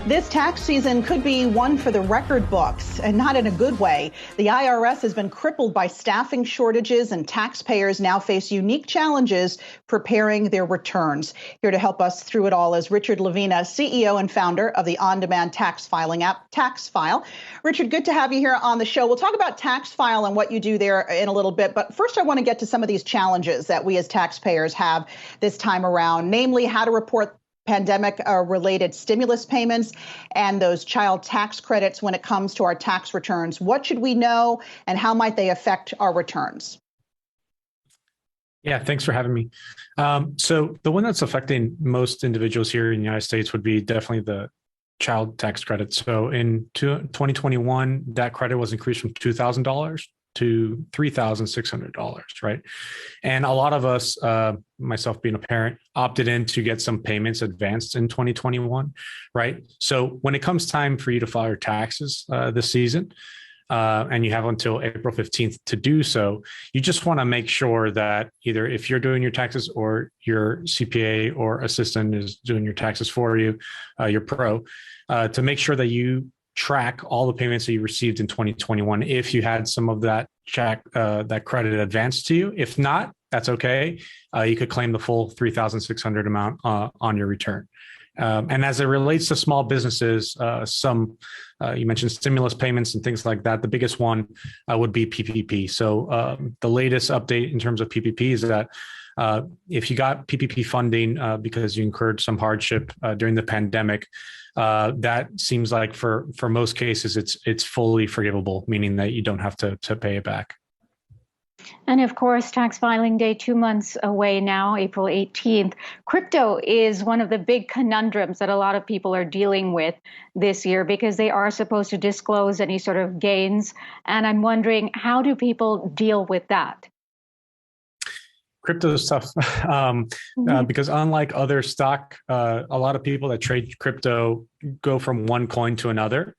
This tax season could be one for the record books, and not in a good way. The IRS has been crippled by staffing shortages, and taxpayers now face unique challenges preparing their returns. Here to help us through it all is Richard Lavina, CEO and founder of the on-demand tax filing app, Taxfyle. Richard, good to have you here on the show. We'll talk about Taxfyle and what you do there in a little bit, but first I want to get to some of these challenges that we as taxpayers have this time around, namely how to report pandemic-related stimulus payments and those child tax credits when it comes to our tax returns. What should we know, and how might they affect our returns? Yeah, thanks for having me. So the one that's affecting most individuals here in the United States would be definitely the child tax credit. So in 2021, that credit was increased from $2,000 to $3,600, right? And a lot of us, myself being a parent, opted in to get some payments advanced in 2021, right? So when it comes time for you to file your taxes this season, and you have until April 15th to do so, you just want to make sure that either if you're doing your taxes or your CPA or assistant is doing your taxes for you, your pro, to make sure that you track all the payments that you received in 2021 if you had some of that that credit advanced to you. If not, that's okay. You could claim the full $3,600 amount on your return. And as it relates to small businesses, you mentioned stimulus payments and things like that. The biggest one would be PPP. So the latest update in terms of PPP is that if you got PPP funding because you incurred some hardship during the pandemic, that seems like for most cases it's fully forgivable, meaning that you don't have to pay it back. And of course, tax filing day 2 months away now, April 18th. Crypto is one of the big conundrums that a lot of people are dealing with this year because they are supposed to disclose any sort of gains. And I'm wondering, how do people deal with that? Crypto is tough because unlike other stock, a lot of people that trade crypto go from one coin to another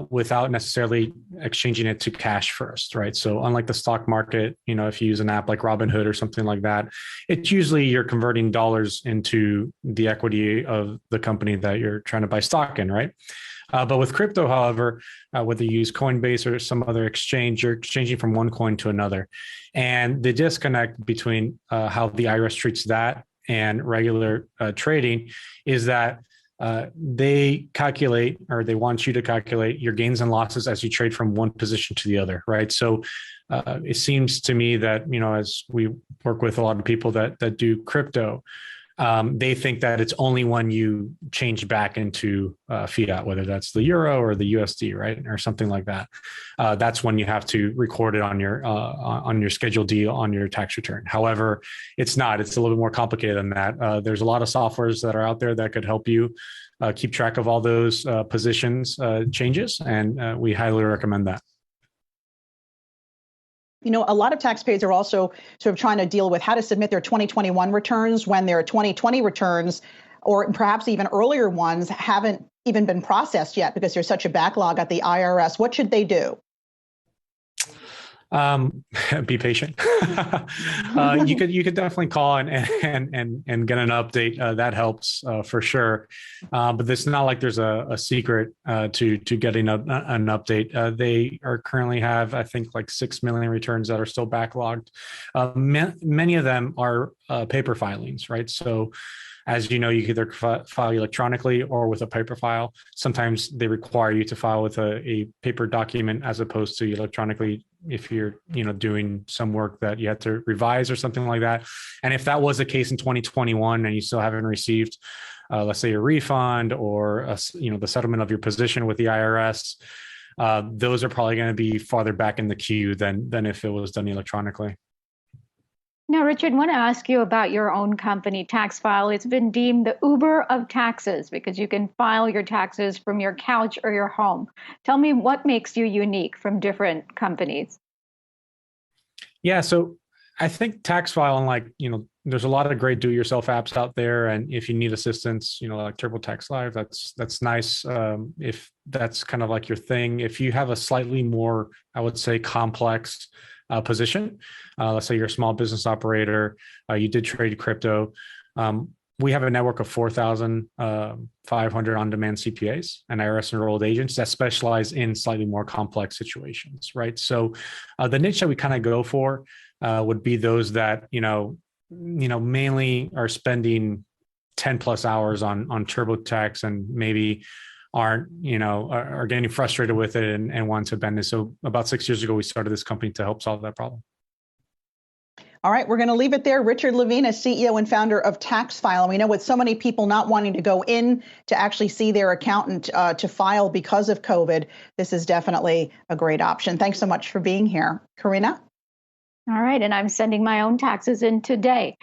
without necessarily exchanging it to cash first, right? So unlike the stock market, if you use an app like Robinhood or something like that, it's usually you're converting dollars into the equity of the company that you're trying to buy stock in, right? But with crypto, however, whether you use Coinbase or some other exchange, you're exchanging from one coin to another. And the disconnect between how the IRS treats that and regular trading is that they calculate, or they want you to calculate, your gains and losses as you trade from one position to the other, right? So it seems to me that, as we work with a lot of people that do crypto, they think that it's only when you change back into fiat, whether that's the euro or the USD, right, or something like that. That's when you have to record it on your Schedule D on your tax return. However, it's not. It's a little bit more complicated than that. There's a lot of softwares that are out there that could help you keep track of all those positions changes, and we highly recommend that. A lot of taxpayers are also sort of trying to deal with how to submit their 2021 returns when their 2020 returns, or perhaps even earlier ones, haven't even been processed yet because there's such a backlog at the IRS. What should they do? Be patient. You could definitely call and get an update. That helps for sure. But it's not like there's a secret to getting an update. They are currently have, I think, like 6 million returns that are still backlogged. Many of them are paper filings, right? So as you know, you can either file electronically or with a paper file. Sometimes they require you to file with a paper document as opposed to electronically if you're doing some work that you have to revise or something like that. And if that was the case in 2021 and you still haven't received, let's say, a refund or the settlement of your position with the IRS, those are probably going to be farther back in the queue than if it was done electronically. Now, Richard, I want to ask you about your own company, Taxfyle. It's been deemed the Uber of taxes because you can file your taxes from your couch or your home. Tell me what makes you unique from different companies. Yeah, so I think Taxfyle, unlike, there's a lot of great do-it-yourself apps out there. And if you need assistance, like TurboTax Live, that's nice. If that's kind of like your thing. If you have a slightly more, I would say, complex position, let's say you're a small business operator, you did trade crypto, we have a network of 4,500 on-demand CPAs and IRS enrolled agents that specialize in slightly more complex situations, right? So the niche that we kind of go for would be those that, mainly are spending 10 plus hours on TurboTax and maybe aren't, are getting frustrated with it and want to bend it. So about 6 years ago, we started this company to help solve that problem. All right, we're going to leave it there. Richard Lavina, CEO and founder of Taxfyle. And we know with so many people not wanting to go in to actually see their accountant to file because of COVID, this is definitely a great option. Thanks so much for being here. Karina? All right, and I'm sending my own taxes in today.